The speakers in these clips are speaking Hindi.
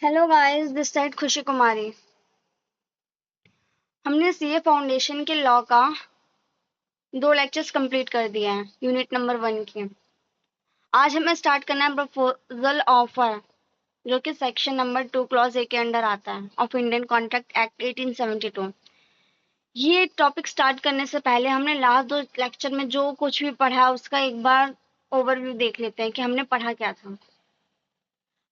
हेलो गाइस, दिस साइड खुशी कुमारी। हमने सीए फाउंडेशन के लॉ का 2 लेक्चर्स कंप्लीट कर दिए हैं यूनिट नंबर 1 के। आज हमें स्टार्ट करना है प्रपोजल ऑफर, जो कि सेक्शन नंबर 2 क्लॉज ए के अंडर आता है ऑफ इंडियन कॉन्ट्रैक्ट एक्ट 1872। ये टॉपिक स्टार्ट करने से पहले हमने लास्ट 2 लेक्चर में जो कुछ भी पढ़ा उसका एक बार ओवरव्यू देख लेते हैं कि हमने पढ़ा क्या था।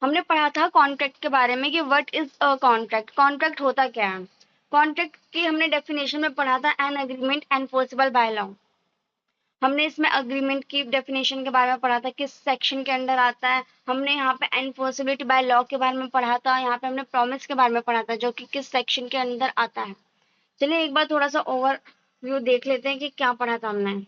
हमने पढ़ा था कॉन्ट्रैक्ट के बारे में कि what is a contract, contract होता क्या है। कॉन्ट्रैक्ट की हमने डेफिनेशन में पढ़ा था an agreement enforceable by law. हमने इसमें अग्रीमेंट की डेफिनेशन के बारे में पढ़ा था, किस सेक्शन के अंडर आता है। हमने यहाँ पे एनफोर्सेबिलिटी बाय लॉ के बारे में पढ़ा था। यहाँ पे हमने प्रॉमिस के बारे में पढ़ा था, जो कि किस सेक्शन के अंदर आता है। चलिए एक बार थोड़ा सा ओवरव्यू देख लेते हैं कि क्या पढ़ा था हमने।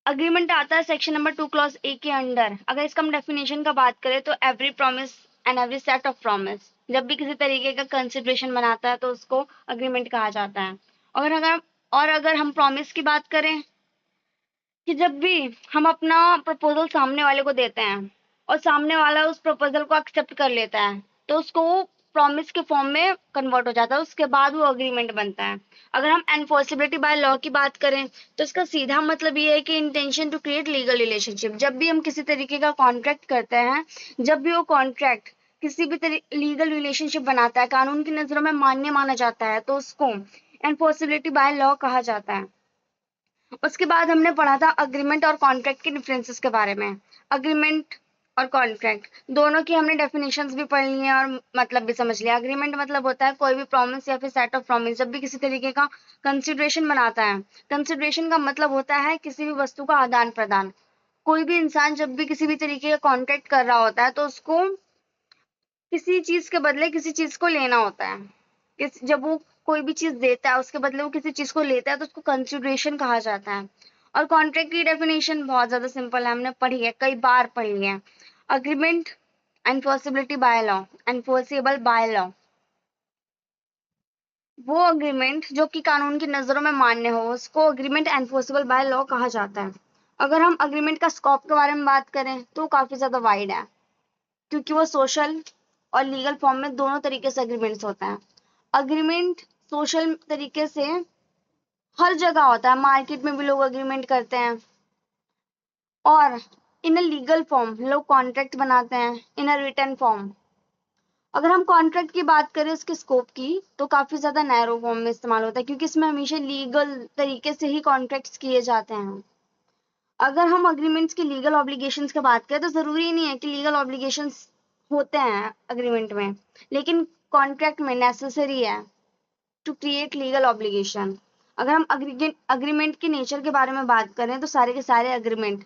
अग्रीमेंट आता है सेक्शन नंबर 2 क्लॉज ए के अंडर। अगर इसका हम डेफिनेशन का बात करें तो every promise and every set of promise, जब भी किसी तरीके का कंसिडरेशन बनाता है तो उसको अग्रीमेंट कहा जाता है। अगर हम प्रॉमिस की बात करें कि जब भी हम अपना प्रपोजल सामने वाले को देते हैं और सामने वाला उस प्रपोजल को एक्सेप्ट कर लेता है तो उसको प्रॉमिस के फॉर्म में कन्वर्ट हो जाता है, उसके बाद वो अग्रीमेंट बनता है। अगर हम एनफोर्सेबिलिटी बाय लॉ की बात करें तो इसका सीधा मतलब ये है कि intention to create legal relationship. जब भी हम किसी तरीके का कॉन्ट्रैक्ट करते हैं, जब भी वो कॉन्ट्रैक्ट किसी भी लीगल रिलेशनशिप बनाता है, कानून की नजरों में मान्य माना जाता है, तो उसको एनफोर्सेबिलिटी बाय लॉ कहा जाता है। उसके बाद हमने पढ़ा था अग्रीमेंट और कॉन्ट्रैक्ट के डिफरेंसेस के बारे में। अग्रीमेंट और कॉन्ट्रैक्ट दोनों की हमने डेफिनेशंस भी पढ़ ली हैं और मतलब भी समझ लिया। अग्रीमेंट मतलब होता है कोई भी प्रॉमिस या फिर सेट ऑफ प्रॉमिस, जब भी किसी तरीके का कंसिडरेशन बनाता है। कंसिडरेशन का मतलब होता है किसी भी वस्तु का आदान प्रदान। कोई भी इंसान जब भी किसी भी तरीके का कॉन्ट्रैक्ट कर रहा होता है तो उसको किसी चीज के बदले किसी चीज को लेना होता है। जब वो कोई भी चीज देता है उसके बदले वो किसी चीज को लेता है तो उसको कंसिडरेशन कहा जाता है। और कॉन्ट्रैक्ट की डेफिनेशन बहुत ज्यादा सिंपल है, हमने पढ़ी है, कई बार पढ़ी है। Agreement enforceability by law, enforceable by law, वो अग्रीमेंट जो कि कानून की नजरों में मान्य हो उसको अग्रीमेंट एनफोर्सेबल बाय लॉ कहा जाता है। अगर हम अग्रीमेंट का स्कोप के बारे में बात करें तो काफी ज्यादा वाइड है, क्योंकि वो सोशल और लीगल फॉर्म में दोनों तरीके से अग्रीमेंट्स होता है। अग्रीमेंट सोशल तरीके से हर जगह होता है, मार्केट में भी लोग अग्रीमेंट करते हैं, और इन अ लीगल फॉर्म लोग कॉन्ट्रैक्ट बनाते हैं इन अ रिटन फॉर्म। अगर हम कॉन्ट्रैक्ट की बात करें उसके स्कोप की तो काफी ज्यादा नैरो फॉर्म में इस्तेमाल होता है, क्योंकि इसमें हमेशा लीगल तरीके से ही कॉन्ट्रैक्ट्स किए जाते हैं। अगर हम अग्रीमेंट्स की लीगल ऑब्लिगेशंस की बात करें तो जरूरी नहीं है कि लीगल ऑब्लिगेशंस होते हैं अग्रीमेंट में, लेकिन कॉन्ट्रैक्ट में नेसेसरी है टू क्रिएट लीगल ऑब्लिगेशन। अगर हम अग्रीमेंट के नेचर के बारे में बात करें तो सारे के सारे अग्रीमेंट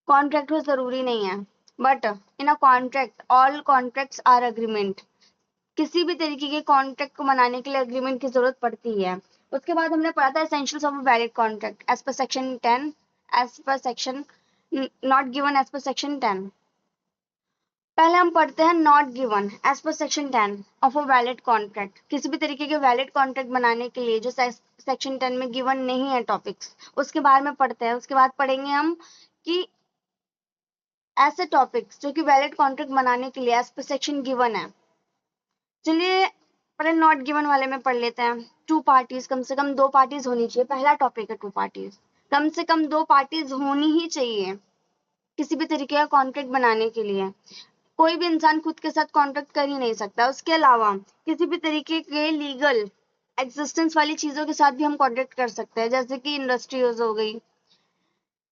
कॉन्ट्रैक्ट में जरूरी नहीं है, but in a contract all contracts are agreement. किसी भी तरीके के कॉन्ट्रैक्ट को बनाने के लिए अग्रीमेंट की जरूरत पड़ती है। उसके बाद हमने पढ़ा था essentials of a valid contract as per section 10, as per section not given as per section 10। पहले हम पढ़ते हैं not given as per section 10 of a valid contract. किसी भी तरीके के वैलिड कॉन्ट्रैक्ट बनाने के लिए जो सेक्शन 10 में गिवन नहीं है टॉपिक्स, उसके बारे में पढ़ते हैं। उसके बाद पढ़ेंगे हम कि ऐसे टॉपिक्स जो कि वैलिड कॉन्ट्रैक्ट बनाने के लिए एज पर सेक्शन गिवन है। चलिए पहले नॉट गिवन वाले में पढ़ लेते हैं। टू पार्टीज, कम से कम 2 पार्टीज होनी चाहिए। पहला टॉपिक है 2 पार्टीज। कम से कम 2 पार्टीज होनी ही चाहिए किसी भी तरीके का कॉन्ट्रैक्ट बनाने के लिए। कोई भी इंसान खुद के साथ कॉन्ट्रैक्ट कर ही नहीं सकता। उसके अलावा किसी भी तरीके के लीगल एग्जिस्टेंस वाली चीजों के साथ भी हम कॉन्ट्रैक्ट कर सकते हैं, जैसे कि इंडस्ट्रीज हो गई,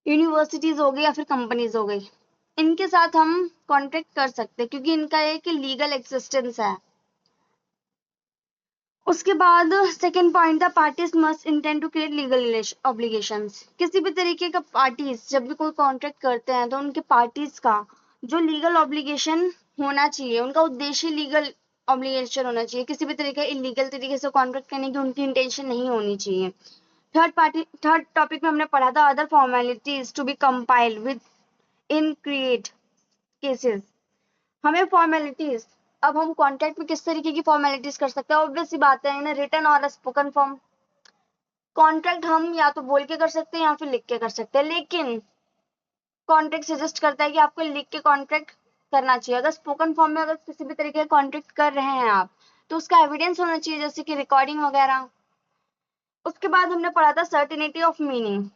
यूनिवर्सिटीज हो गई या फिर कंपनीज हो गई। इनके साथ हम कॉन्ट्रैक्ट कर सकते हैं क्योंकि इनका एक लीगल एग्जिस्टेंस है। उसके बाद सेकेंड पॉइंट था parties must intend to create legal obligations. किसी भी तरीके का पार्टीज जब भी कोई कॉन्ट्रैक्ट करते हैं तो उनके पार्टीज का जो लीगल ऑब्लिगेशन होना चाहिए, उनका उद्देश्य लीगल ऑब्लिगेशन होना चाहिए। किसी भी तरीके इलीगल तरीके से कॉन्ट्रैक्ट करने की उनकी इंटेंशन नहीं होनी चाहिए। थर्ड टॉपिक में हमने पढ़ा था other formalities to be compiled with in create cases. हमें फॉर्मेलिटीज, अब हम कॉन्ट्रैक्ट में किस तरीके की फॉर्मेलिटीज कर सकते हैं, ऑब्वियस सी बात है, इन्हें रिटन और स्पोकन फॉर्म। कॉन्ट्रैक्ट हम या तो बोल के कर सकते हैं या फिर लिख के कर सकते हैं, लेकिन कॉन्ट्रैक्ट सजेस्ट करता है कि आपको लिख के कॉन्ट्रैक्ट करना चाहिए। अगर स्पोकन फॉर्म में अगर किसी भी तरीके का कॉन्ट्रैक्ट कर रहे हैं आप, तो उसका एविडेंस होना चाहिए, जैसे कि रिकॉर्डिंग वगैरह। उसके बाद हमने पढ़ा था सर्टिनिटी ऑफ मीनिंग।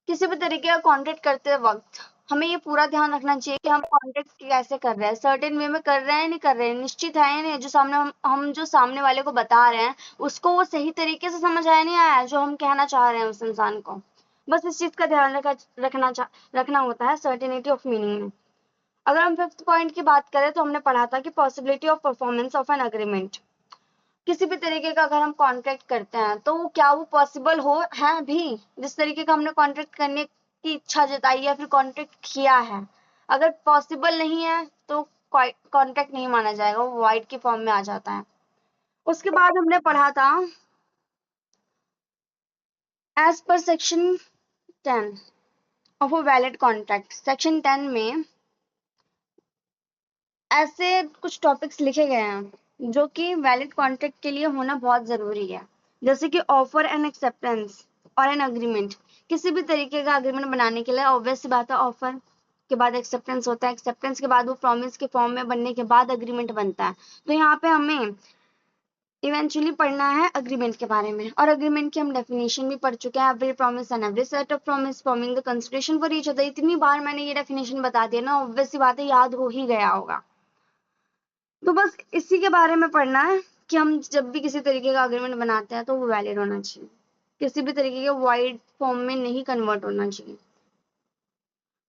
किसी भी तरीके का कॉन्ट्रैक्ट करते वक्त हमें ये पूरा ध्यान रखना चाहिए कि हम कॉन्ट्रैक्ट कैसे कर रहे हैं, सर्टेन वे में कर रहे हैं नहीं कर रहे हैं, निश्चित है या नहीं, जो सामने हम जो सामने वाले को बता रहे हैं उसको वो सही तरीके से समझ आया नहीं आया जो हम कहना चाह रहे हैं उस इंसान को। बस इस चीज का ध्यान रखना होता है सर्टेनिटी ऑफ मीनिंग में। अगर हम फिफ्थ पॉइंट की बात करें तो हमने पढ़ा था कि possibility of performance of an agreement. किसी भी तरीके का अगर हम कॉन्ट्रैक्ट करते हैं तो क्या वो पॉसिबल हो है भी, जिस तरीके का हमने कॉन्ट्रैक्ट करने की इच्छा जताई है फिर कॉन्ट्रैक्ट किया है, अगर पॉसिबल नहीं है तो कॉन्ट्रैक्ट नहीं माना जाएगा, वो वाइड के फॉर्म में आ जाता है। उसके बाद हमने पढ़ा था as per section 10 of a valid contract. Section 10 में ऐसे कुछ टॉपिक्स लिखे गए हैं जो कि वैलिड कॉन्ट्रैक्ट के लिए होना बहुत जरूरी है, जैसे कि ऑफर एंड एक्सेप्टेंस और एन अग्रीमेंट। किसी भी तरीके का अग्रीमेंट बनाने के लिए ऑब्वियस सी बात है ऑफर के बाद एक्सेप्टेंस होता है, एक्सेप्टेंस के बाद वो प्रॉमिस के फॉर्म में बनने के बाद अग्रीमेंट बनता है। तो यहाँ पे हमें इवेंचुअली पढ़ना है अग्रीमेंट के बारे में, और अग्रीमेंट की हम डेफिनेशन भी पढ़ चुके हैं। Every promise and every set of promise forming the consideration for each other. इतनी बार मैंने ये डेफिनेशन बता दिया ना, ऑब्वियस सी बात है याद हो ही गया होगा। तो बस इसी के बारे में पढ़ना है कि हम जब भी किसी तरीके का अग्रीमेंट बनाते हैं तो वो वैलिड होना चाहिए, किसी भी तरीके के वाइड फॉर्म में नहीं कन्वर्ट होना चाहिए।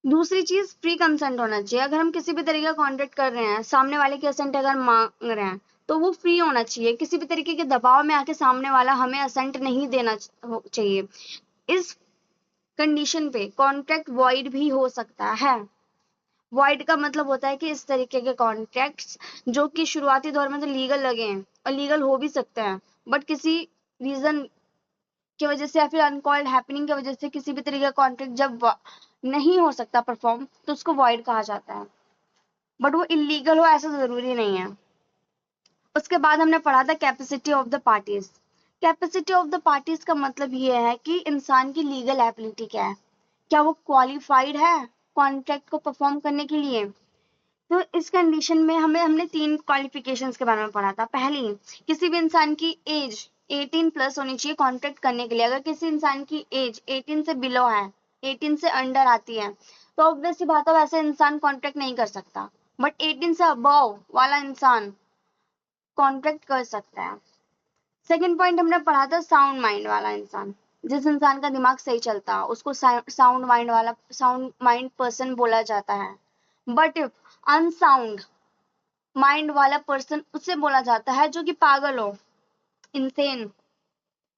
दूसरी चीज फ्री कंसेंट होना चाहिए। अगर हम किसी भी तरीके का कॉन्ट्रैक्ट कर रहे हैं, सामने वाले की असेंट अगर मांग रहे हैं तो वो फ्री होना चाहिए, किसी भी तरीके के दबाव में आके सामने वाला हमें असेंट नहीं देना चाहिए। इस कंडीशन पे कॉन्ट्रैक्ट वॉइड भी हो सकता है। वॉइड का मतलब होता है कि इस तरीके के कॉन्ट्रैक्ट्स जो कि शुरुआती दौर में तो लीगल लगे हैं और लीगल हो भी सकते हैं, बट किसी रीजन की वजह से या फिर अनकॉल्ड हैपनिंग की वजह से किसी भी तरीके का कॉन्ट्रैक्ट जब नहीं हो सकता परफॉर्म तो उसको वॉइड कहा जाता है, बट वो इलीगल हो ऐसा जरूरी नहीं है। उसके बाद हमने पढ़ा था capacity of the parties. Capacity of the parties का मतलब ये है कि इंसान की लीगल एबिलिटी क्या है, क्या वो क्वालिफाइड है कॉन्ट्रैक्ट को परफॉर्म करने के लिए। तो इस कंडीशन में हमने तीन क्वालिफिकेशंस के बारे में पढ़ा था। पहली, किसी भी इंसान की एज 18 प्लस होनी चाहिए कॉन्ट्रैक्ट करने के लिए। अगर किसी इंसान की एज 18 से बिलो है, 18 से अंडर आती है, तो ऑब्वियस सी बात है वैसे इंसान कॉन्ट्रैक्ट नहीं कर सकता, बट 18 से अबव वाला इंसान कॉन्ट्रैक्ट कर सकता है। सेकेंड पॉइंट हमने पढ़ा था साउंड माइंड वाला इंसान। जिस इंसान का दिमाग सही चलता है उसको साउंड माइंड पर्सन बोला जाता है। बट इफ अनसाउंड माइंड वाला पर्सन उससे बोला जाता है जो कि पागल हो, इंसेन।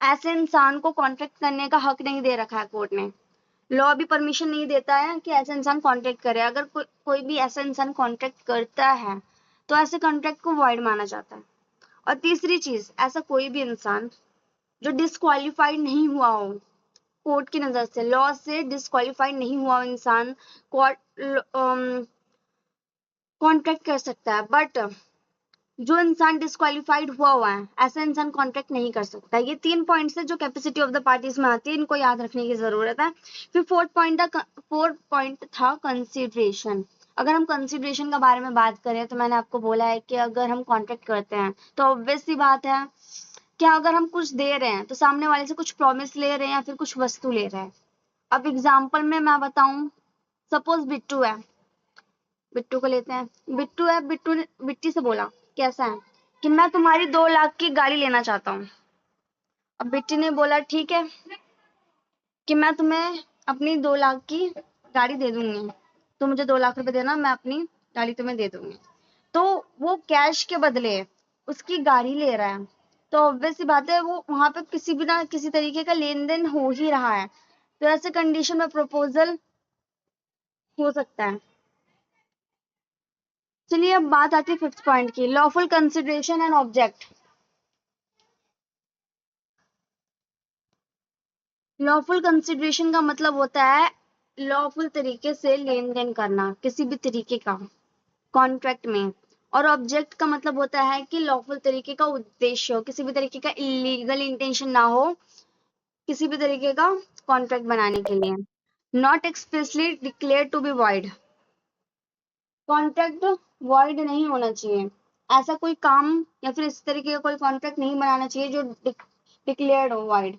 ऐसे इंसान को कॉन्ट्रैक्ट करने का हक नहीं दे रखा है कोर्ट ने। लॉ भी परमिशन नहीं देता है कि ऐसा इंसान कॉन्ट्रैक्ट करे। अगर कोई भी ऐसा इंसान कॉन्ट्रैक्ट करता है तो ऐसे कॉन्ट्रैक्ट को वॉइड माना जाता है। और तीसरी चीज, ऐसा कोई भी इंसान जो डिस्क्वालिफाइड नहीं हुआ हो कोर्ट की नजर से, लॉ से डिस्क्वालिफाइड नहीं हुआ इंसान कॉन्ट्रैक्ट कर सकता है, बट जो इंसान डिस्क्वालिफाइड हुआ है ऐसा इंसान कॉन्ट्रैक्ट नहीं कर सकता। ये तीन पॉइंट्स है जो कैपेसिटी ऑफ द पार्टीज में आती है, इनको याद रखने की जरूरत है। फिर फोर्थ पॉइंट था कंसिडरेशन। अगर हम कंसिडरेशन के बारे में बात करें तो मैंने आपको बोला है कि अगर हम कॉन्ट्रैक्ट करते हैं तो ऑब्वियस सी बात है कि अगर हम कुछ दे रहे हैं तो सामने वाले से कुछ प्रॉमिस ले रहे हैं या फिर कुछ वस्तु ले रहे हैं। अब एग्जाम्पल में मैं बताऊं, सपोज बिट्टू है, बिट्टू को लेते हैं। बिट्टू है, बिट्टू ने बिट्टी से बोला कैसा है कि मैं तुम्हारी 2 लाख की गाड़ी लेना चाहता हूँ। अब बिट्टी ने बोला ठीक है कि मैं तुम्हें अपनी 2 लाख की गाड़ी दे दूंगी, तो मुझे 2 लाख रुपए देना, मैं अपनी गाड़ी तुम्हें दे दूंगी। तो वो कैश के बदले उसकी गाड़ी ले रहा है, तो ऑब्वियस सी बात है वो वहां पे किसी भी ना किसी तरीके का लेन देन हो ही रहा है। तो ऐसे कंडीशन में प्रपोजल हो सकता है। चलिए अब बात आती है फिफ्थ पॉइंट की, lawful consideration and object. Lawful consideration का मतलब होता है लॉफुल तरीके से लेन देन करना किसी भी तरीके का कॉन्ट्रैक्ट में, और ऑब्जेक्ट का मतलब होता है कि लॉफुल तरीके का उद्देश्य हो, किसी भी तरीके का इलीगल इंटेंशन ना हो किसी भी तरीके का कॉन्ट्रैक्ट बनाने के लिए। Not expressly declare to be void. Contract void नहीं होना चाहिए, ऐसा कोई काम या फिर इस तरीके का कोई कॉन्ट्रैक्ट नहीं बनाना चाहिए जो डिक्लेयर्ड हो वॉइड।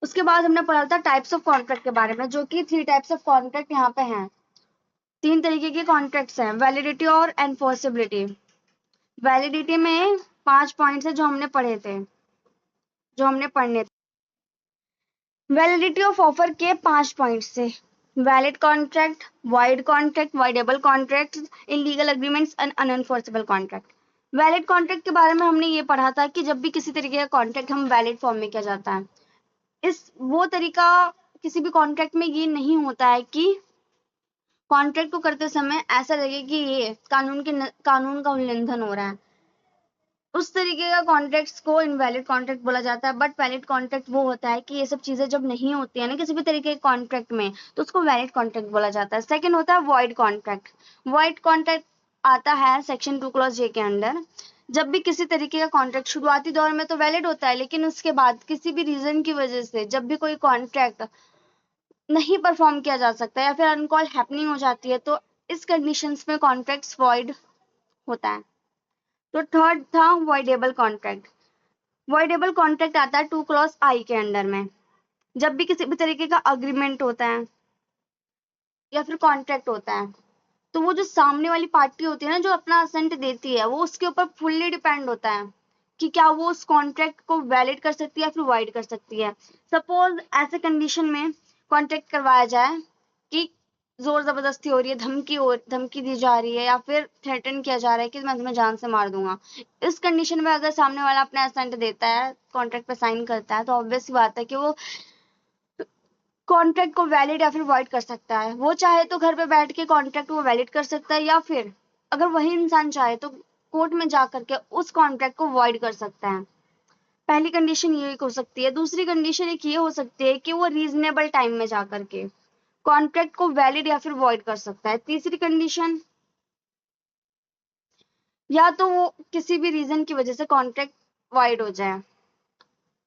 उसके बाद हमने पढ़ा था टाइप्स ऑफ कॉन्ट्रैक्ट के बारे में, जो कि 3 टाइप्स ऑफ कॉन्ट्रैक्ट यहाँ पे हैं। 3 तरीके के कॉन्ट्रैक्ट्स हैं, वैलिडिटी और एनफोर्सेबिलिटी। वैलिडिटी में 5 पॉइंट्स है जो हमने पढ़े थे, जो हमने पढ़ने थे। वैलिडिटी ऑफ ऑफर के 5 पॉइंट्स थे, valid contract, void contract, voidable contract, illegal agreements and unenforceable contract. Valid contract के बारे में हमने ये पढ़ा था कि जब भी किसी तरीके का कॉन्ट्रैक्ट हम वैलिड फॉर्म में किया जाता है, इस वो तरीका किसी भी कॉन्ट्रैक्ट में ये नहीं होता है कि कॉन्ट्रैक्ट को करते समय ऐसा लगे कि ये कानून का उल्लंघन हो रहा है, उस तरीके का कॉन्ट्रैक्ट को इनवैलिड कॉन्ट्रैक्ट बोला जाता है। बट वैलिड कॉन्ट्रैक्ट वो होता है कि ये सब चीजें जब नहीं होती है ना किसी भी तरीके के कॉन्ट्रैक्ट में, तो उसको वैलिड कॉन्ट्रैक्ट बोला जाता है। सेकंड होता है वॉइड कॉन्ट्रैक्ट। वॉइड कॉन्ट्रैक्ट आता है सेक्शन 2 क्लॉज जे के अंडर। जब भी किसी तरीके का कॉन्ट्रैक्ट शुरुआती दौर में तो वैलिड होता है, लेकिन उसके बाद किसी भी रीजन की वजह से जब भी कोई कॉन्ट्रैक्ट नहीं परफॉर्म किया जा सकता या फिर अनकॉल हैपनिंग हो जाती है, तो इस कंडीशंस में कॉन्ट्रैक्ट वॉइड होता है। तो थर्ड था वॉइडेबल कॉन्ट्रैक्ट। वॉइडेबल कॉन्ट्रैक्ट आता है 2 क्लॉज आई के अंडर में। जब भी किसी भी तरीके का अग्रीमेंट होता है या फिर कॉन्ट्रैक्ट होता है, तो वो जो सामने वाली पार्टी होती है ना, जो अपना असेंट देती है, वो उसके ऊपर फुल्ली डिपेंड होता है कि क्या वो उस कॉन्ट्रैक्ट को वैलिड कर सकती है या फिर वाइड कर सकती है। सपोज ऐसे कंडीशन में कॉन्ट्रैक्ट करवाया जाए कि जोर जबरदस्ती हो रही है, धमकी दी जा रही है या फिर थ्रेटन किया जा रहा है कि मैं तुम्हें जान से मार दूंगा। इस कंडीशन में अगर सामने वाला अपना असेंट देता है, कॉन्ट्रैक्ट पे साइन करता है, तो ऑब्वियस सी बात है कि वो कॉन्ट्रैक्ट को वैलिड या फिर वॉइड कर सकता है। वो चाहे तो घर पे बैठ के कॉन्ट्रैक्ट को वैलिड कर सकता है, या फिर अगर वही इंसान चाहे तो कोर्ट में जा करके उस कॉन्ट्रैक्ट को वॉइड कर सकता है। पहली कंडीशन ये हो सकती है। दूसरी कंडीशन एक ये हो सकती है कि वो रीजनेबल टाइम में जा करके कॉन्ट्रैक्ट को वैलिड या फिर वॉइड कर सकता है। तीसरी कंडीशन, या तो वो किसी भी रीजन की वजह से कॉन्ट्रैक्ट वॉइड हो जाए,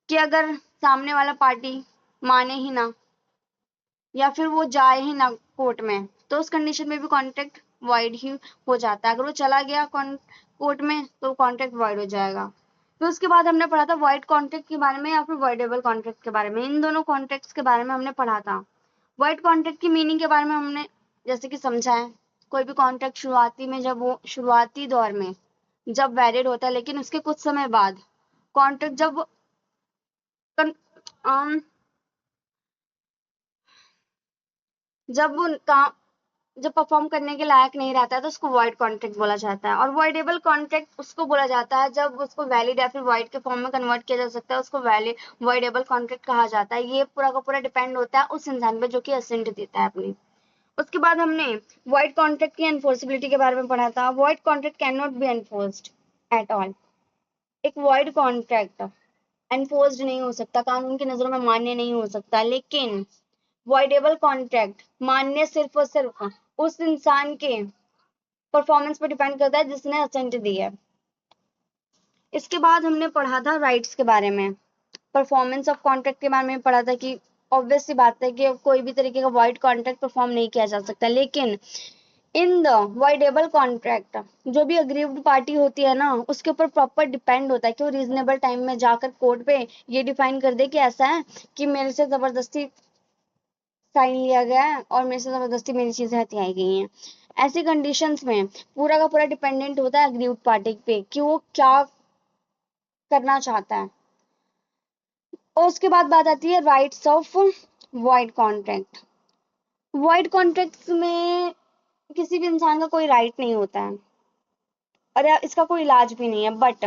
कि अगर सामने वाला पार्टी माने ही ना या फिर वो जाए ही ना कोर्ट में, तो उस कंडीशन में भी कॉन्ट्रैक्ट वॉइड ही हो जाता है। अगर वो चला गया कोर्ट में तो कॉन्ट्रैक्ट वॉइड हो जाएगा। फिर उसके बाद हमने पढ़ा था वॉइड कॉन्ट्रैक्ट के बारे में या फिर वॉइडेबल कॉन्ट्रैक्ट के बारे में। इन दोनों कॉन्ट्रैक्ट्स के बारे में हमने पढ़ा था। वॉइड कॉन्ट्रैक्ट की मीनिंग के बारे में हमने जैसे कि समझा है, कोई भी कॉन्ट्रैक्ट शुरुआती में जब वो शुरुआती दौर में जब वैलिड होता है, लेकिन उसके कुछ समय बाद कॉन्ट्रैक्ट जब उनका जब परफॉर्म करने के लायक नहीं रहता है, तो उसको वॉइड कॉन्ट्रैक्ट बोला जाता है। और वॉइडेबल कॉन्ट्रैक्ट उसको बोला जाता है जब उसको वैलिड या फिर वॉइड के फॉर्म में कन्वर्ट किया जा सकता है, उसको वैलिड वॉइडेबल कॉन्ट्रैक्ट कहा जाता है। ये पूरा का पूरा डिपेंड होता है उस इंसान पे जो कि असेंट देता है अपनी। उसके बाद हमने वॉइड कॉन्ट्रैक्ट की एनफोर्सेबिलिटी के बारे में पढ़ा था। Void contract can not be enforced at all. एक वॉइड कॉन्ट्रैक्ट एनफोर्स्ड नहीं हो सकता, कानून की नजरों में मान्य नहीं हो सकता, लेकिन वॉइडेबल कॉन्ट्रैक्ट मान्य सिर्फ और सिर्फ उस इंसान के परफॉर्मेंस पर डिपेंड करता है जिसने असेंट दी है। इसके बाद हमने पढ़ा था राइट्स के बारे में, परफॉर्मेंस ऑफ कॉन्ट्रैक्ट के बारे में पढ़ा था कि ऑब्वियस सी बात है कि कोई भी तरीके का वॉइड कॉन्ट्रैक्ट परफॉर्म नहीं किया जा सकता, लेकिन इन द वॉइडेबल कॉन्ट्रैक्ट जो भी अग्रीव्ड पार्टी होती है ना, उसके ऊपर प्रॉपर डिपेंड होता है कि वो रीजनेबल टाइम में जाकर कोर्ट पे ये डिफाइन कर दे कि ऐसा है कि मेरे से जबरदस्ती साइन लिया गया है और मेरे से जबरदस्ती मेरी चीजें हथियाई गई हैं। ऐसी कंडीशंस में पूरा का पूरा डिपेंडेंट होता है अग्रीव्ड पार्टी पे कि वो क्या करना चाहता है। और उसके बाद बात आती है rights of void contract. Void contracts में किसी भी इंसान का कोई राइट नहीं होता है और इसका कोई इलाज भी नहीं है। बट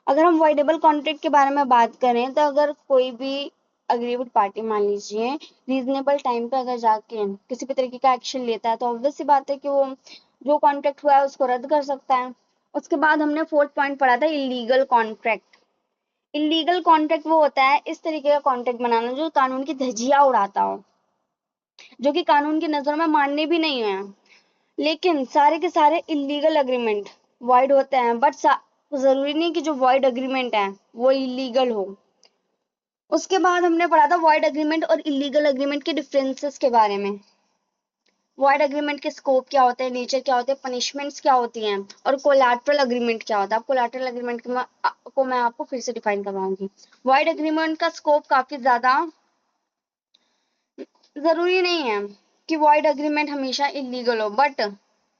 अगर हम वॉइडेबल कॉन्ट्रैक्ट के बारे में बात करें, तो अगर कोई भी अग्रीव्ड पार्टी मान लीजिए रीजनेबल टाइम पे अगर जाके किसी भी तरीके का एक्शन लेता है, तो ऑब्वियस सी बात है कि वो जो कॉन्ट्रैक्ट हुआ है उसको रद्द कर सकता है। उसके बाद हमने फोर्थ पॉइंट पढ़ा था इलीगल कॉन्ट्रैक्ट। इलीगल कॉन्ट्रैक्ट वो होता है इस तरीके का कॉन्ट्रैक्ट बनाना जो कानून की धज्जियां उड़ाता हो, जो कि कानून की नजरों में मान्य भी नहीं है, लेकिन सारे के सारे इलीगल एग्रीमेंट वॉइड होते हैं। बट जरूरी नहीं कि जो वॉइड एग्रीमेंट है वो इलीगल हो। उसके बाद हमने पढ़ा था वॉइड एग्रीमेंट और इलीगल एग्रीमेंट के डिफरेंसेस के बारे में। वॉइड एग्रीमेंट के स्कोप क्या होते हैं, नेचर क्या होते हैं, पनिशमेंट्स क्या होती हैं, और कोलैटरल एग्रीमेंट क्या होता है। कोलैटरल एग्रीमेंट को मैं आपको फिर से डिफाइन करवाऊंगी। वॉइड एग्रीमेंट का स्कोप काफी ज्यादा जरूरी नहीं है कि वॉइड एग्रीमेंट हमेशा इलीगल हो, बट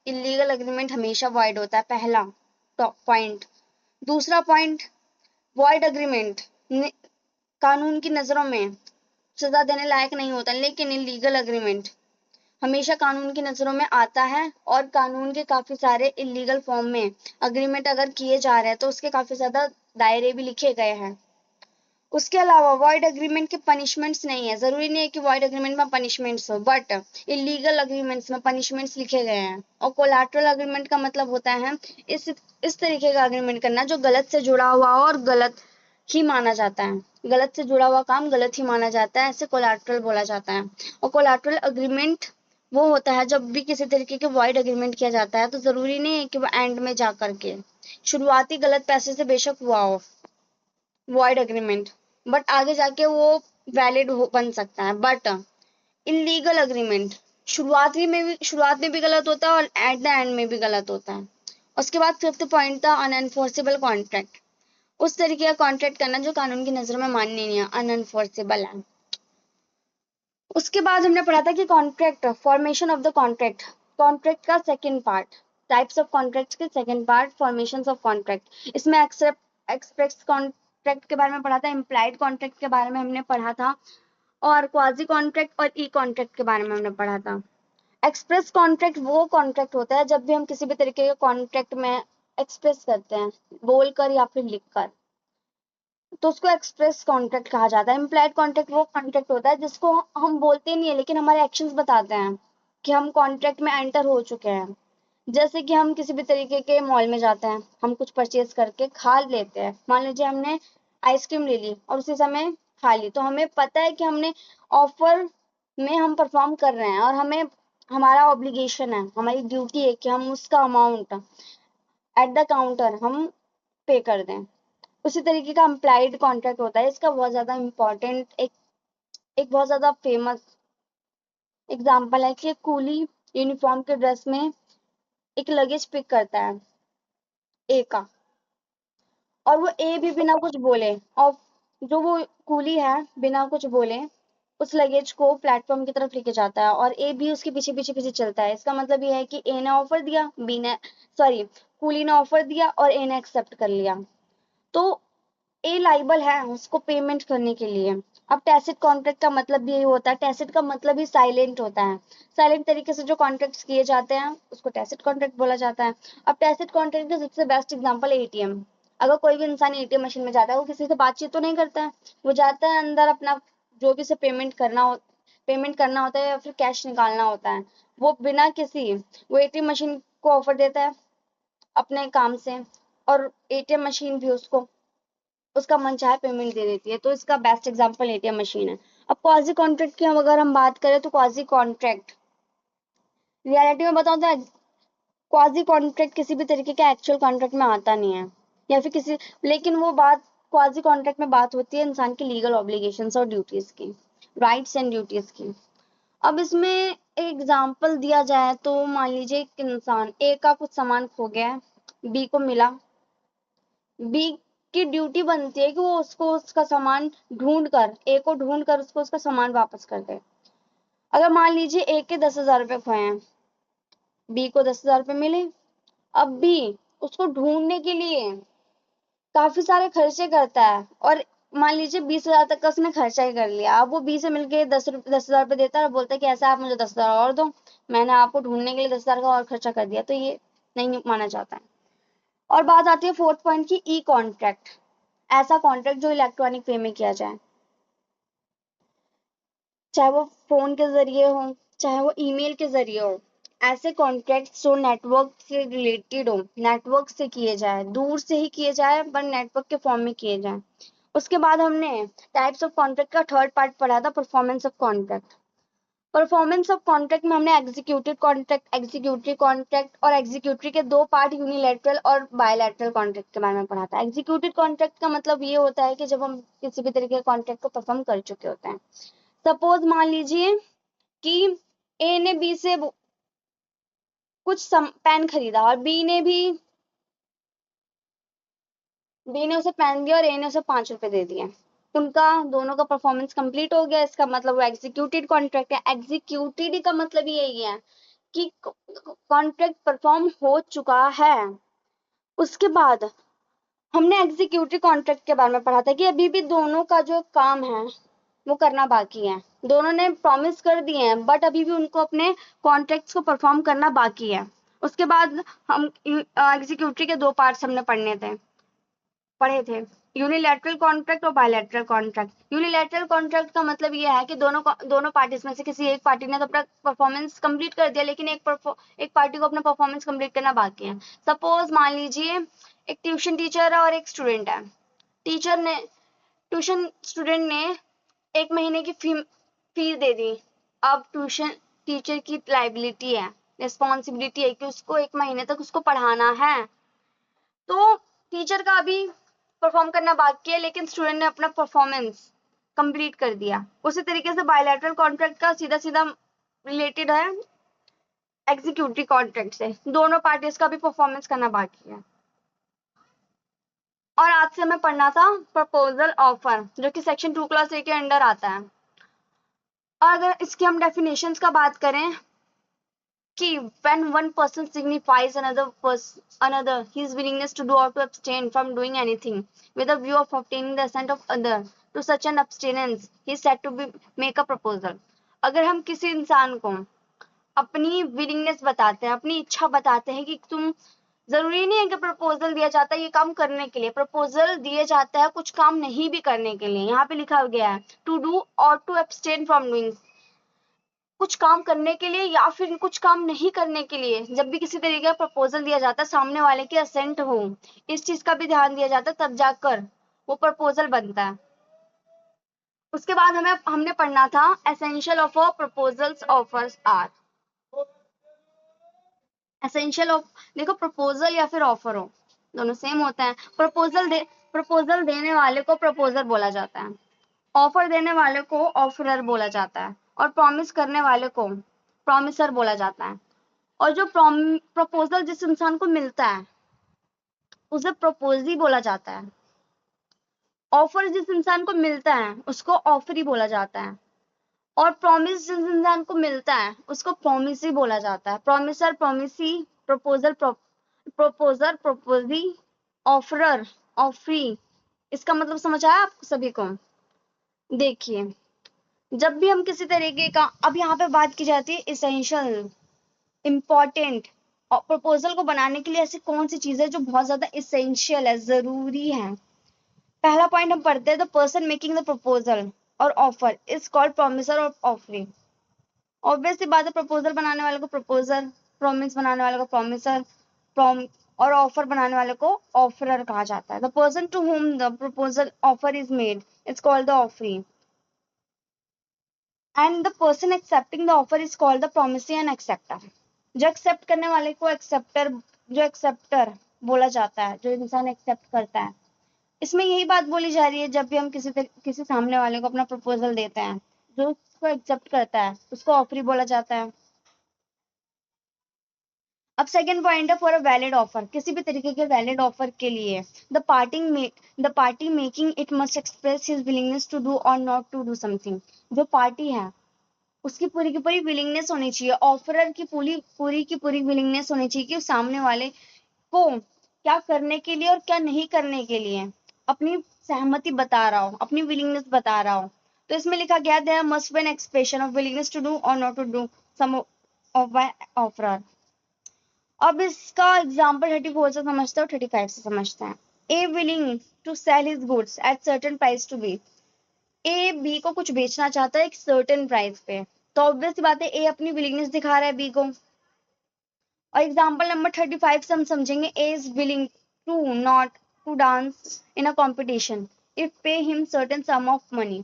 इलीगल एग्रीमेंट हमेशा वॉइड होता है, पहला टॉप पॉइंट। दूसरा पॉइंट, वॉइड एग्रीमेंट कानून की नजरों में सजा देने लायक नहीं होता, लेकिन इलीगल एग्रीमेंट हमेशा कानून की नजरों में आता है, और कानून के काफी सारे इलीगल फॉर्म में अग्रीमेंट अगर किए जा रहे हैं तो उसके काफी ज्यादा दायरे भी लिखे गए हैं। उसके अलावा वॉइड एग्रीमेंट के पनिशमेंट्स नहीं है, जरूरी नहीं है कि वॉइड एग्रीमेंट में पनिशमेंट्स हो, बट इलीगल एग्रीमेंट्स में पनिशमेंट्स लिखे गए हैं। और कोलैटरल एग्रीमेंट का मतलब होता है इस तरीके का एग्रीमेंट करना जो गलत से जुड़ा हुआ हो और गलत ही माना जाता है, गलत से जुड़ा हुआ काम गलत ही माना जाता है, ऐसे कोलैटरल बोला जाता है। और कोलैटरल एग्रीमेंट वो होता है जब भी किसी तरीके के वॉइड एग्रीमेंट किया जाता है तो जरूरी नहीं है कि वो एंड में जा करके शुरुआती गलत पैसे से बेशक हुआ हो वॉइड एग्रीमेंट, बट आगे जाके वो वैलिड बन सकता है। बट इलीगल एग्रीमेंट शुरुआत में भी गलत होता है और एट द एंड में भी गलत होता है। उसके बाद फिफ्थ पॉइंट था अनएनफोर्सेबल कॉन्ट्रैक्ट, उस तरीके का कॉन्ट्रैक्ट करना जो कानून की नजरों में मान्य नहीं है, अनएनफोर्सेबल है। उसके बाद हमने पढ़ा था कि contract, formation of the contract, contract का second part, types of contract के second part, formation of contract. इसमें एक्सप्रेस कॉन्ट्रैक्ट के बारे में पढ़ा था, इम्प्लाइड कॉन्ट्रैक्ट के बारे में हमने पढ़ा था, और क्वाजी कॉन्ट्रैक्ट और ई कॉन्ट्रैक्ट के बारे में हमने पढ़ा था। एक्सप्रेस कॉन्ट्रैक्ट वो कॉन्ट्रैक्ट होता है जब भी हम किसी भी तरीके के कॉन्ट्रैक्ट में एक्सप्रेस करते हैं, बोलकर या फिर लिखकर, तो उसको एक्सप्रेस कॉन्ट्रैक्ट कहा जाता है। इम्प्लाइड कॉन्ट्रैक्ट वो कॉन्ट्रैक्ट होता है जिसको हम बोलते नहीं है लेकिन हमारे एक्शंस बताते हैं कि हम कॉन्ट्रैक्ट में एंटर हो चुके हैं। जैसे कि हम किसी भी तरीके के मॉल में जाते हैं, हम कुछ परचेज करके खा लेते हैं, मान लीजिए हमने आइसक्रीम ले ली और उसी समय खा ली, तो हमें पता है कि हमने ऑफर में हम परफॉर्म कर रहे हैं और हमें हमारा ऑब्लिगेशन है, हमारी ड्यूटी है कि हम उसका अमाउंट एट द काउंटर हम पे कर दें। उसी तरीके का इम्प्लाइड कॉन्ट्रैक्ट होता है, इसका बहुत ज्यादा इम्पोर्टेंट एक बहुत ज्यादा फेमस एग्जाम्पल है कि एक कूली यूनिफॉर्म के ड्रेस में एक लगेज पिक करता है ए का, और वो ए भी बिना कुछ बोले, और जो वो कूली है बिना कुछ बोले उस लगेज को प्लेटफॉर्म की तरफ लेके जाता है और ए भी उसके पीछे पीछे पीछे चलता है। इसका मतलब ये है कि ए ने ऑफर दिया, बी ने सॉरी कूली ने ऑफर दिया और ए ने एक्सेप्ट कर लिया, तो ए लाइबल है उसको पेमेंट करने के लिए। अब टैसिट कॉन्ट्रैक्ट का मतलब भी यही होता है, टैसिट का मतलब ही साइलेंट होता है, साइलेंट तरीके से जो कॉन्ट्रैक्ट किए जाते हैं उसको टैसिट कॉन्ट्रैक्ट बोला जाता है। अब टैसिट कॉन्ट्रैक्ट का सबसे बेस्ट एग्जांपल एटीएम। अगर कोई भी इंसान एटीएम मशीन में जाता है वो किसी से बातचीत तो नहीं करता है, वो जाता है अंदर अपना जो भी उसे पेमेंट करना होता है या फिर कैश निकालना होता है, वो बिना किसी वो एटीएम मशीन को ऑफर देता है अपने काम से, और एटीएम मशीन भी उसको उसका मनचाहा पेमेंट दे देती है, तो इसका बेस्ट एग्जांपल एटीएम मशीन है। अब क्वाजी कॉन्ट्रैक्ट की अगर हम बात करें तो क्वाजी कॉन्ट्रैक्ट रियलिटी में बताऊं तो क्वाजी कॉन्ट्रैक्ट किसी भी तरीके के एक्चुअल कॉन्ट्रैक्ट में आता नहीं है, या फिर किसी, लेकिन वो बात क्वाजी कॉन्ट्रैक्ट में बात होती है इंसान की लीगल ऑब्लिगेशंस और ड्यूटीज की, राइट्स एंड ड्यूटीज की। अब इसमें एग्जाम्पल दिया जाए तो मान लीजिए एक इंसान ए का कुछ सामान खो गया है, बी को मिला, बी की ड्यूटी बनती है कि वो उसको उसका सामान ढूंढ कर उसको उसका सामान वापस कर दे। अगर मान लीजिए ए के 10,000 रुपए खोए हैं, बी को 10,000 रुपए मिले, अब बी उसको ढूंढने के लिए काफी सारे खर्चे करता है, और मान लीजिए 20,000 तक का उसने खर्चा ही कर लिया। अब वो बी से मिलके 10,000 रुपए देता है और बोलता है कि ऐसा आप मुझे 10,000 और दो, मैंने आपको ढूंढने के लिए 10,000 का और खर्चा कर दिया, तो ये नहीं माना जाता है। और बात आती है फोर्थ पॉइंट की, ई कॉन्ट्रैक्ट, ऐसा कॉन्ट्रैक्ट जो इलेक्ट्रॉनिक वे में किया जाए, चाहे वो फोन के जरिए हो चाहे वो ईमेल के जरिए हो। ऐसे कॉन्ट्रैक्ट जो नेटवर्क से रिलेटेड हो, नेटवर्क से किए जाए, दूर से ही किए जाए पर नेटवर्क के फॉर्म में किए जाए। उसके बाद हमने टाइप्स ऑफ कॉन्ट्रैक्ट का थर्ड पार्ट पढ़ा था, performance of contract. Performance of contract में हमने एग्जीक्यूटिव कॉन्ट्रैक्ट और एग्जीक्यूटिव के दो पार्ट, यूनिलैटरल और बायलैटरल कॉन्ट्रैक्ट के बारे में पढ़ा था। एग्जीक्यूटिव कॉन्ट्रैक्ट का मतलब ये होता है कि जब हम किसी भी तरीके के कॉन्ट्रैक्ट को परफॉर्म कर चुके होते हैं। सपोज मान लीजिए कि ए ने बी से कुछ पेन खरीदा और बी ने उसे पेन दिया और ए ने उसे 5 रुपए दे दिए। उनका दोनों का परफॉर्मेंस कंप्लीट हो गया, इसका मतलब वो एग्जीक्यूटेड कॉन्ट्रैक्ट है। एग्जीक्यूटेड का मतलब यही है कि कॉन्ट्रैक्ट परफॉर्म हो चुका है। उसके बाद हमने एग्जीक्यूटिव कॉन्ट्रैक्ट के बारे में पढ़ा था कि अभी भी दोनों का जो काम है वो करना बाकी है। दोनों ने प्रॉमिस कर दिए हैं बट अभी भी उनको अपने कॉन्ट्रैक्ट्स को परफॉर्म करना बाकी है। उसके बाद हम एग्जीक्यूटिव के 2 पार्ट्स हमने पढ़े थे, यूनिलैटरल कॉन्ट्रैक्ट और बायलैटरल कॉन्ट्रैक्ट। यूनिलैटरल कॉन्ट्रैक्ट का मतलब ये है कि दोनों पार्टीज में से किसी एक पार्टी ने तो अपना परफॉर्मेंस कंप्लीट कर दिया, लेकिन एक पार्टी को अपना परफॉर्मेंस कंप्लीट करना बाकी है। सपोज मान लीजिए एक ट्यूशन टीचर है और एक स्टूडेंट है। ट्यूशन स्टूडेंट ने 1 महीने की फीस दे दी। अब ट्यूशन टीचर की लाइबिलिटी है, रिस्पॉन्सिबिलिटी है कि उसको 1 महीने तक उसको पढ़ाना है। तो टीचर का अभी परफॉर्म करना बाकी है, लेकिन स्टूडेंट ने अपना परफॉर्मेंस कंप्लीट कर दिया। उसी तरीके से बायलैटरल कॉन्ट्रैक्ट का सीधा सीधा रिलेटेड है एग्जीक्यूटिव कॉन्ट्रैक्ट से, दोनों पार्टीज का भी परफॉर्मेंस करना बाकी है। और आज से हमें पढ़ना था प्रपोजल ऑफर, जो कि सेक्शन 2 क्लास ए के अंडर आता है। और अगर इसकी हम डेफिनेशंस का बात करें कि when one person signifies another his willingness to do or to abstain from doing anything with a view of obtaining the assent of other to such an abstinence he is said to be make a proposal। अगर हम किसी इंसान को अपनी विलिंगनेस बताते हैं, अपनी इच्छा बताते हैं कि तुम, जरूरी नहीं है कि प्रपोजल दिया जाता है ये काम करने के लिए, प्रपोजल दिया जाता है कुछ काम नहीं भी करने के लिए। यहाँ पे लिखा गया है टू डू और टू एब्सटेन फ्रॉम डूइंग, कुछ काम करने के लिए या फिर कुछ काम नहीं करने के लिए। जब भी किसी तरीके का प्रपोजल दिया जाता है सामने वाले की असेंट हो, इस चीज का भी ध्यान दिया जाता है, तब जाकर वो प्रपोजल बनता है। उसके बाद हमने पढ़ना था essential of a proposals offers are. Essential of, देखो प्रपोजल या फिर ऑफर हो दोनों सेम होता है। प्रपोजल देने वाले को प्रपोजर बोला जाता है, ऑफर देने वाले को ऑफरर बोला जाता है, और प्रॉमिस करने वाले को प्रॉमिसर बोला जाता है। और जो प्रपोजल जिस इंसान को मिलता है उसे प्रपोजी बोला जाता है। ऑफर जिस इंसान को मिलता है उसको ऑफरी बोला जाता है। और प्रॉमिस जिस इंसान को मिलता है उसको प्रॉमिसी बोला जाता है। Promisor promisee, proposal proposer proposee, offeror offeree. इसका मतलब समझ आया आपको सभी को? देखिए, जब भी हम किसी तरीके का, अब यहाँ पे बात की जाती है इसेंशियल, इम्पॉर्टेंट, और प्रपोजल को बनाने के लिए ऐसी कौन सी चीज है जो बहुत ज्यादा इसेंशियल है, जरूरी है। पहला पॉइंट हम पढ़ते हैं, the person making the proposal और ऑफर इज कॉल्ड प्रॉमिसर और ऑफरिंग। ऑब्वियस सी बात है, प्रपोजल बनाने वाले को प्रपोजर, प्रॉमिस बनाने वाले को प्रॉमिसर, और ऑफर बनाने वाले को ऑफरर कहा जाता है। The person to whom the proposal offer is made is called the offeree, and the person accepting the offer is called the promisee and acceptor. जो एक्सेप्ट करने वाले को एक्सेप्टर बोला जाता है, जो इंसान एक्सेप्ट करता है। इसमें यही बात बोली जा रही है, जब भी हम किसी सामने वाले को अपना प्रपोजल देते हैं, जो उसको एक्सेप्ट करता है उसको ऑफरी बोला जाता है। अब सेकंड पॉइंट है फॉर अ वैलिड ऑफर, किसी भी तरीके के वैलिड ऑफर के लिए the party making it must express his willingness to do और नॉट टू डू समथिंग। जो पार्टी है उसकी पूरी की पूरी विलिंगनेस होनी चाहिए, ऑफरर की पूरी विलिंगनेस होनी चाहिए कि सामने वाले को क्या करने के लिए और क्या नहीं करने के लिए अपनी सहमति बता रहा हो, अपनी विलिंगनेस बता रहा हो। तो इसमें लिखा गया there must be an expression of willingness to do और not to do some of by offeror. अब इसका एग्जांपल 34 से समझते हो, 35 से समझते हैं। A willing to sell his goods at certain price to B. A B को कुछ बेचना चाहता है एक सर्टेन प्राइस पे, तो ऑब्वियस बात है ए अपनी विलिंगनेस दिखा रहा है बी को। और एग्जाम्पल नंबर 35 से हम समझेंगे, A is willing to not to dance in a competition if pay him certain sum of money.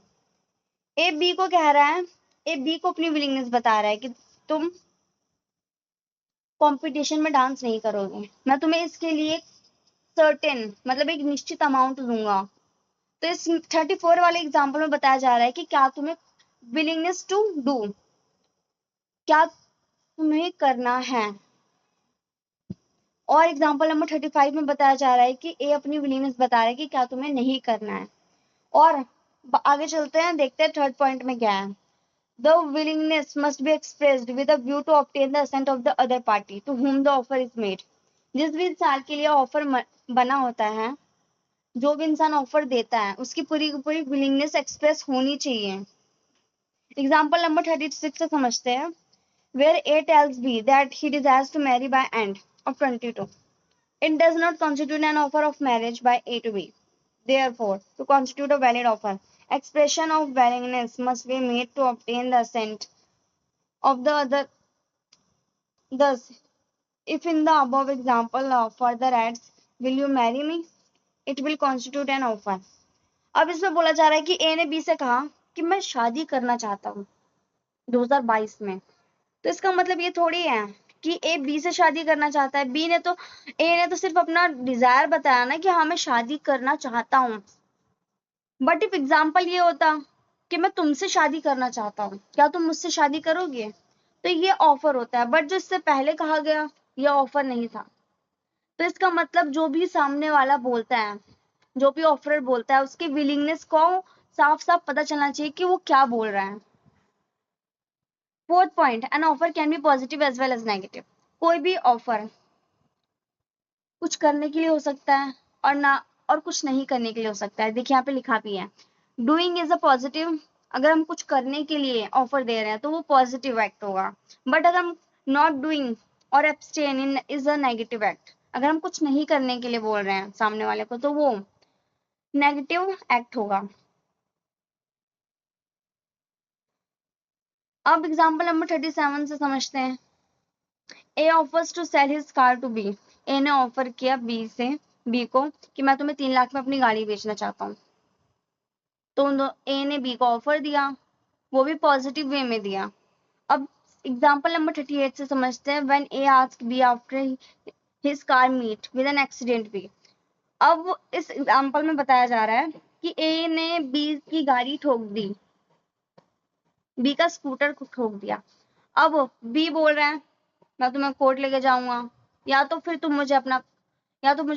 A B को कह रहा है, ए बी को अपनी विलिंगनेस बता रहा है कि तुम कंपटीशन में डांस नहीं करोगे, मैं तुम्हें इसके लिए सर्टेन मतलब एक निश्चित अमाउंट दूंगा। तो इस 34 वाले एग्जाम्पल में बताया जा रहा है कि क्या तुम्हें विलिंगनेस टू डू, क्या तुम्हें करना है, और एग्जाम्पल नंबर 35 में बताया जा रहा है कि ए अपनी विलीनेस बता रहा है कि क्या तुम्हें नहीं करना है। और आगे चलते हैं, देखते हैं थर्ड पॉइंट में क्या है। The willingness must be expressed with a view to obtain the assent of the other party to whom the offer is made. जिस भी इंसान के लिए ऑफर बना होता है, जो भी इंसान ऑफर देता है, उसकी पूरी की पूरी विलिंगनेस एक्सप्रेस होनी चाहिए। एग्जाम्पल नंबर 36 से समझते हैं। Where A tells B that he desires to marry by end of 22. It does not constitute an offer of marriage by A to B. Therefore, to constitute a valid offer, expression of willingness must be made to obtain the assent of the other. Thus, if in the above example the offer adds, will you marry me? It will constitute an offer. अब इसमें बोला जा रहा है कि ए ने बी से कहा कि मैं शादी करना चाहता हूँ 2022 में। तो इसका मतलब ये थोड़ी है कि ए बी से शादी करना चाहता है। ए ने तो सिर्फ अपना डिजायर बताया ना कि हाँ मैं शादी करना चाहता हूँ। बट इफ एग्जाम्पल ये होता कि मैं तुमसे शादी करना चाहता हूँ, क्या तुम मुझसे शादी करोगे, तो ये ऑफर होता है। बट जो इससे पहले कहा गया ये ऑफर नहीं था। तो इसका मतलब जो भी सामने वाला बोलता है, जो भी ऑफर बोलता है, उसकी विलिंगनेस को साफ साफ पता चलना चाहिए कि वो क्या बोल रहा है। Fourth point, an offer can be positive as well as negative. कोई भी ऑफर कुछ करने के लिए हो सकता है और कुछ नहीं करने के लिए हो सकता है। देखिए यहाँ पे लिखा भी है, डूइंग इज अ पॉजिटिव। अगर हम कुछ करने के लिए ऑफर दे रहे हैं तो वो पॉजिटिव एक्ट होगा। बट अगर हम नॉट डूइंग और abstain is a negative act. अगर हम कुछ नहीं करने के लिए बोल रहे हैं सामने वाले को तो वो नेगेटिव एक्ट होगा। अब एग्जाम्पल नंबर 37 से समझते हैं। A offers to sell his car to B. A ने ऑफर किया बी को कि मैं तुम्हें 3 लाख में अपनी गाड़ी बेचना चाहता हूँ। तो ए ने बी को ऑफर दिया, वो भी पॉजिटिव वे में दिया। अब एग्जाम्पल नंबर 38 से समझते हैं। When A asked B after his car meet with an accident B. अब इस एग्जाम्पल में बताया जा रहा है कि ए ने बी की गाड़ी ठोक दी, बी का स्कूटर ठोक दिया। अब बी बोल रहा है मैं तुम्हें कोर्ट लेके जाऊंगा, या तो फिर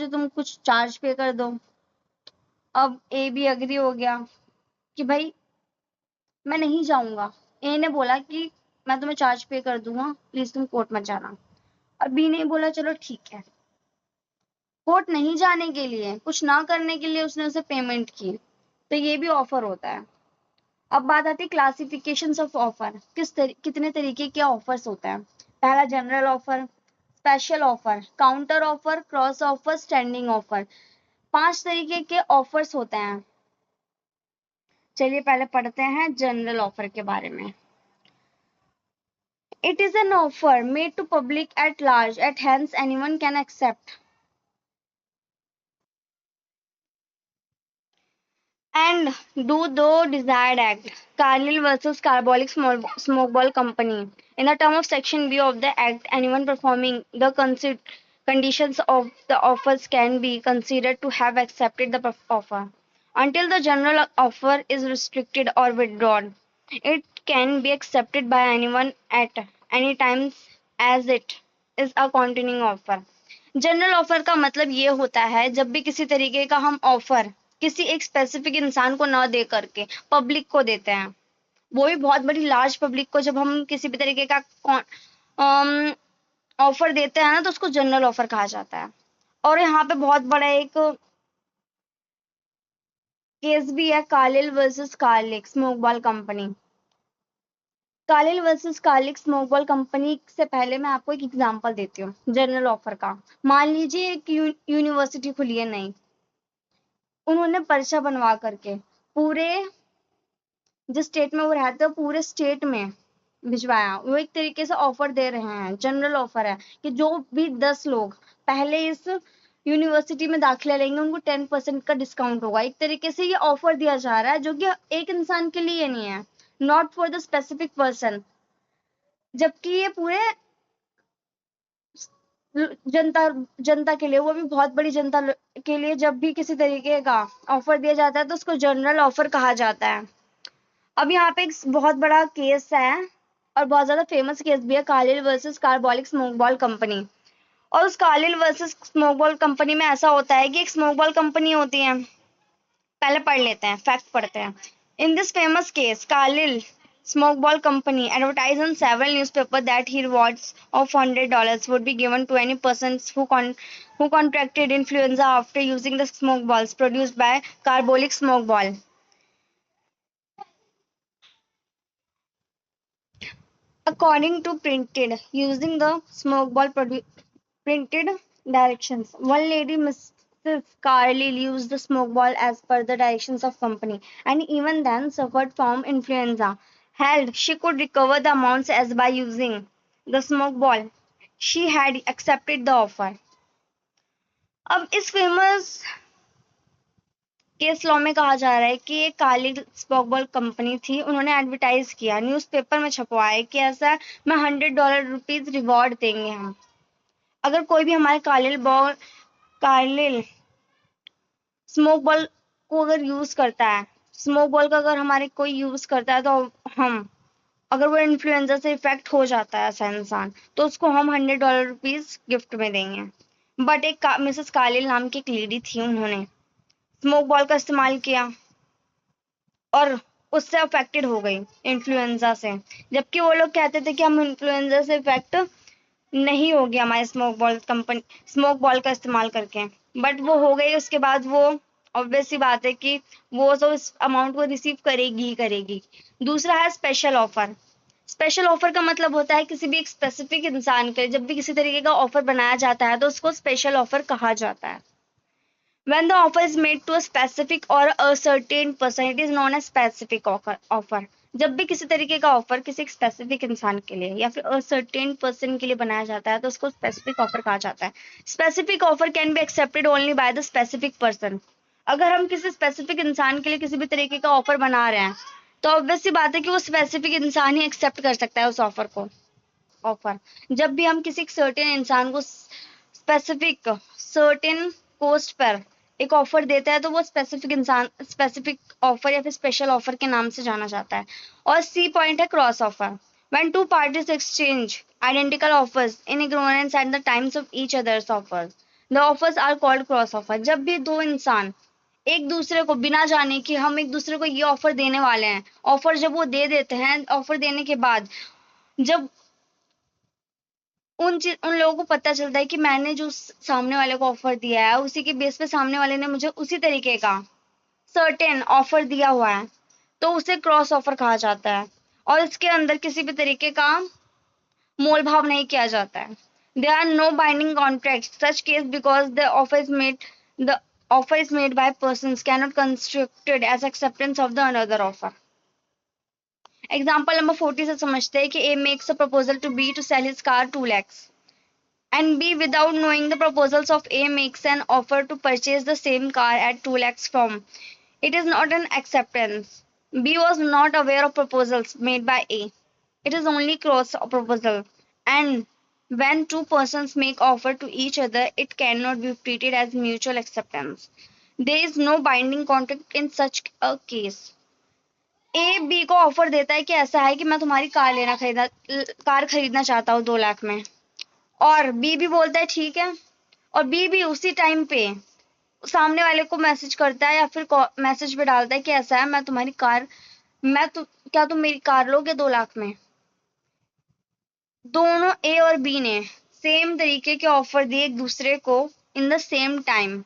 तुम कुछ चार्ज पे कर दो। अब ए भी अग्री हो गया कि भाई मैं नहीं जाऊंगा। ए ने बोला कि मैं तुम्हें चार्ज पे कर दूंगा, प्लीज तुम कोर्ट मत जाना। और बी ने बोला चलो ठीक है। कोर्ट नहीं जाने के लिए, कुछ ना करने के लिए उसने उसे पेमेंट की, तो ये भी ऑफर होता है। अब बात आती है क्लासिफिकेशंस ऑफ ऑफर। कितने तरीके के ऑफर्स होते हैं। पहला general offer, special offer, counter offer, cross offer, standing offer. 5 तरीके के ऑफर्स होते हैं। चलिए पहले पढ़ते हैं जनरल ऑफर के बारे में। It is an offer made to public at large at hence anyone can accept and do the desired act. Carlyle versus Carbolic Smokeball Company. In the term of Section B of the Act, anyone performing the conditions of the offers can be considered to have accepted the offer. Until the general offer is restricted or withdrawn, it can be accepted by anyone at any time as it is a continuing offer. General offer का मतलब ये होता है जब भी किसी तरीके का हम ऑफर किसी एक स्पेसिफिक इंसान को ना दे करके पब्लिक को देते हैं, वो भी बहुत बड़ी लार्ज पब्लिक को, जब हम किसी भी तरीके का ऑफर देते हैं ना तो उसको जनरल ऑफर कहा जाता है। और यहाँ पे बहुत बड़ा एक केस भी है, Carlill versus Carbolic smoke ball company. Carlill versus Carbolic smoke ball company से पहले मैं आपको एक एग्जांपल देती हूँ जनरल ऑफर का। मान लीजिए एक यूनिवर्सिटी खुली है नई, उन्होंने पर्चा बनवा करके पूरे जिस स्टेट में वो रहते हैं पूरे स्टेट में भिजवाया। वो एक तरीके से ऑफर दे रहे हैं, जनरल ऑफर है कि जो भी 10 लोग पहले इस यूनिवर्सिटी में दाखिला लेंगे उनको 10% का डिस्काउंट होगा। एक तरीके से ये ऑफर दिया जा रहा है जो कि एक इंसान के लिए नहीं है, not for the specific person, जबकि ये पूरे जनता के लिए, वो भी बहुत बड़ी जनता के लिए। जब भी किसी तरीके का ऑफर दिया जाता है तो उसको जनरल ऑफर कहा जाता है। अब यहाँ पे एक बहुत बड़ा केस है और बहुत ज्यादा फेमस केस भी है, कार्लिल वर्सेस कार्बोलिक स्मोकबॉल कंपनी। और उस Carlill versus smoke ball company में ऐसा होता है कि एक स्मोक बॉल कंपनी होती है, पहले पढ़ लेते हैं, फैक्ट पढ़ते हैं. In this famous case Carlill smoke ball company advertised in several newspapers that he rewards of $100 would be given to any persons who contracted influenza after using the smoke balls produced by carbolic smoke ball. According to printed, using the smoke ball printed directions, one lady, Mrs. Carlyle, used the smoke ball as per the directions of company, and even then suffered from influenza. Held she could recover the amounts as by using the smoke ball. She had accepted the offer. अब इस फेमस केस लॉ में कहा जा रहा है कि एक काली स्मोक बॉल कंपनी थी, उन्होंने एडवर्टाइज किया, न्यूज़पेपर में छपवाया कि ऐसा मैं $100 रिवॉर्ड देंगे हम, अगर कोई भी हमारे कार्लिल स्मोक बॉल को अगर यूज करता है, स्मोक बॉल का अगर हमारे कोई यूज करता है, तो हम, अगर वो इन्फ्लुएंजा से इफेक्ट हो जाता है ऐसा इंसान, तो उसको हम $100 गिफ्ट में देंगे. बट एक मिसेस कार्लिल नाम की एक लेडी थी, उन्होंने स्मोक बॉल का इस्तेमाल किया और उससे अफेक्टेड हो गई इन्फ्लुएंजा से, जबकि वो लोग कहते थे कि हम इन्फ्लुएंजा से इफेक्ट नहीं हो गया हमारे स्मोक बॉल का इस्तेमाल करके, बट वो हो गई. उसके बाद वो ऑब्वियस सी बात है कि वो तो इस अमाउंट को रिसीव करेगी ही करेगी. दूसरा है स्पेशल ऑफर. स्पेशल ऑफर का मतलब होता है किसी भी एक स्पेसिफिक इंसान के जब भी किसी तरीके का ऑफर बनाया जाता है तो उसको स्पेशल ऑफर कहा जाता है. When the offer is made to a specific or a certain person, it is known as specific offer. जब भी किसी तरीके का ऑफर किसी स्पेसिफिक इंसान के लिए या फिर सर्टेन पर्सन के लिए बनाया जाता है तो उसको स्पेसिफिक ऑफर कहा जाता है. Specific offer can be accepted only by the specific person. अगर हम किसी स्पेसिफिक इंसान के लिए किसी भी तरीके का ऑफर बना रहे हैं तो ऑब्वियस सी बात है कि वो स्पेसिफिक इंसान ही एक्सेप्ट कर सकता है उस ऑफर को. ऑफर जब भी हम किसी सर्टेन इंसान को स्पेसिफिक सर्टेन कोस्ट पर एक ऑफर देता है तो वो स्पेसिफिक ऑफर या फिर स्पेशल ऑफर के नाम से जाना जाता है. और सी पॉइंट है cross offer. When two parties exchange identical offers in ignorance at the times of each others offers, the offers are called cross offer. जब भी दो इंसान एक दूसरे को बिना जाने कि हम एक दूसरे को ये ऑफर देने वाले हैं, ऑफर जब वो दे देते हैं, ऑफर देने के बाद जब उन लोगों को पता चलता है कि मैंने जो सामने वाले को ऑफर दिया है उसी के बेस पे सामने वाले ने मुझे उसी तरीके का सर्टेन ऑफर दिया हुआ है, तो उसे क्रॉस ऑफर कहा जाता है. और इसके अंदर किसी भी तरीके का मोल भाव नहीं किया जाता है. They are no binding contract such case because the offer is made by persons cannot constructed as acceptance of the another offer. Example number 40 से समझते हैं कि A makes a proposal to B to sell his car 2 lakhs and B, without knowing the proposals of A, makes an offer to purchase the same car at 2 lakhs from. It is not an acceptance. B was not aware of proposals made by A. It is only cross proposal. And when two persons make offer to each other, it cannot be treated as mutual acceptance. There is no binding contract in such a case. A B को ऑफर देता है कि ऐसा है कि मैं तुम्हारी कार खरीदना चाहता हूँ 2 लाख में, और बी भी बोलता है ठीक है, और बी भी उसी टाइम पे सामने वाले को मैसेज करता है या फिर मैसेज पे डालता है कि ऐसा है क्या तुम मेरी कार लोगे 2 लाख में. दोनों ए और बी ने सेम तरीके के ऑफर दिए एक दूसरे को इन द सेम टाइम,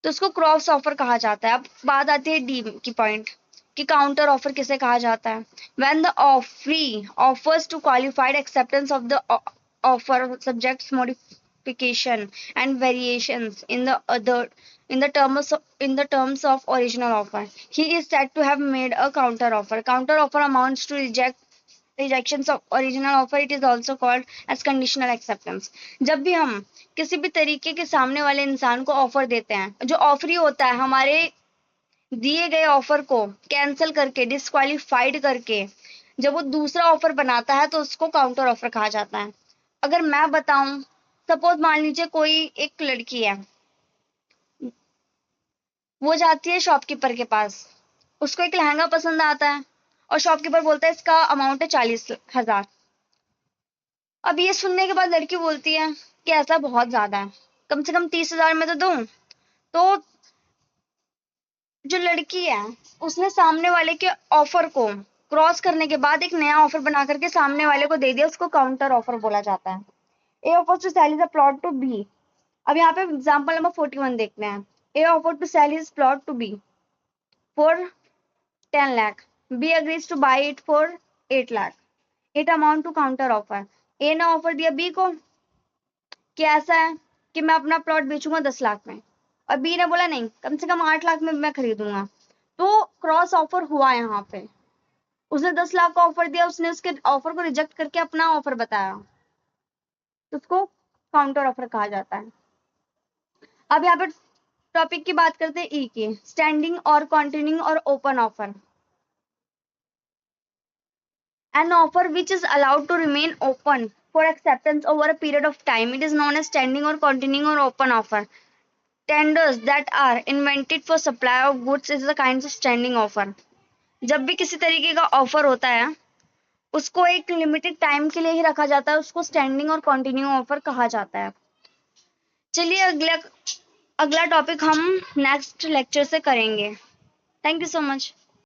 तो उसको क्रॉस ऑफर कहा जाता है. अब बात आती है डी की पॉइंट कि काउंटर ऑफर किसे कहा जाता है. When the offeree offers to qualified acceptance of the offer subjects modification and variations in the terms of original offer, he is said to have made a counter offer. Counter offer amounts to rejections of original offer. It is also called as conditional acceptance. जब भी हम किसी भी तरीके के सामने वाले इंसान को ऑफर देते हैं, जो ऑफरी होता है हमारे दिए गए ऑफर को कैंसिल करके डिस्क्वालीफाइड करके जब वो दूसरा ऑफर बनाता है तो उसको काउंटर ऑफर कहा जाता है. अगर मैं बताऊं, सपोज मान लीजिए कोई एक लड़की है, वो जाती है शॉपकीपर के पास, उसको एक लहंगा पसंद आता है और शॉपकीपर बोलता है इसका अमाउंट है 40,000. अब ये सुनने के बाद लड़की बोलती है कि ऐसा बहुत ज्यादा है, कम से कम 30,000 में तो दूं। तो जो लड़की है उसने सामने वाले के ऑफर को क्रॉस करने के बाद एक नया ऑफर बना करके सामने वाले को दे दिया, उसको काउंटर ऑफर बोला जाता है। A offer to sell is a plot to B. अब यहाँ पे एग्जाम्पल नंबर 41 देखते हैं। A offer to sell his plot to B for 10 lakh, B agrees to buy it for 8 lakh, it amount to counter offer. A ने ऑफर दिया बी को कि ऐसा है कि मैं अपना प्लॉट बेचूंगा 10 लाख में, और बी ने बोला नहीं, कम से कम 8 लाख में मैं खरीदूंगा। तो क्रॉस ऑफर हुआ यहाँ पे, उसने 10 लाख का ऑफर दिया, उसने उसके ऑफर को रिजेक्ट करके अपना ऑफर बताया, तो उसको काउंटर ऑफर कहा जाता है। अब यहाँ पे टॉपिक की बात करते हैं ई की, स्टैंडिंग और कंटिन्यूइंग और open offer. An offer which is allowed to remain open for acceptance over a period of time, it is known as standing or continuing or open offer. Tenders that are invented for supply of goods is the kinds of standing offer. जब भी किसी तरीके का ऑफर होता है उसको एक लिमिटेड टाइम के लिए ही रखा जाता है, उसको स्टैंडिंग और कंटिन्यू ऑफर कहा जाता है। चलिए अगला टॉपिक हम नेक्स्ट लेक्चर से करेंगे। Thank you so much.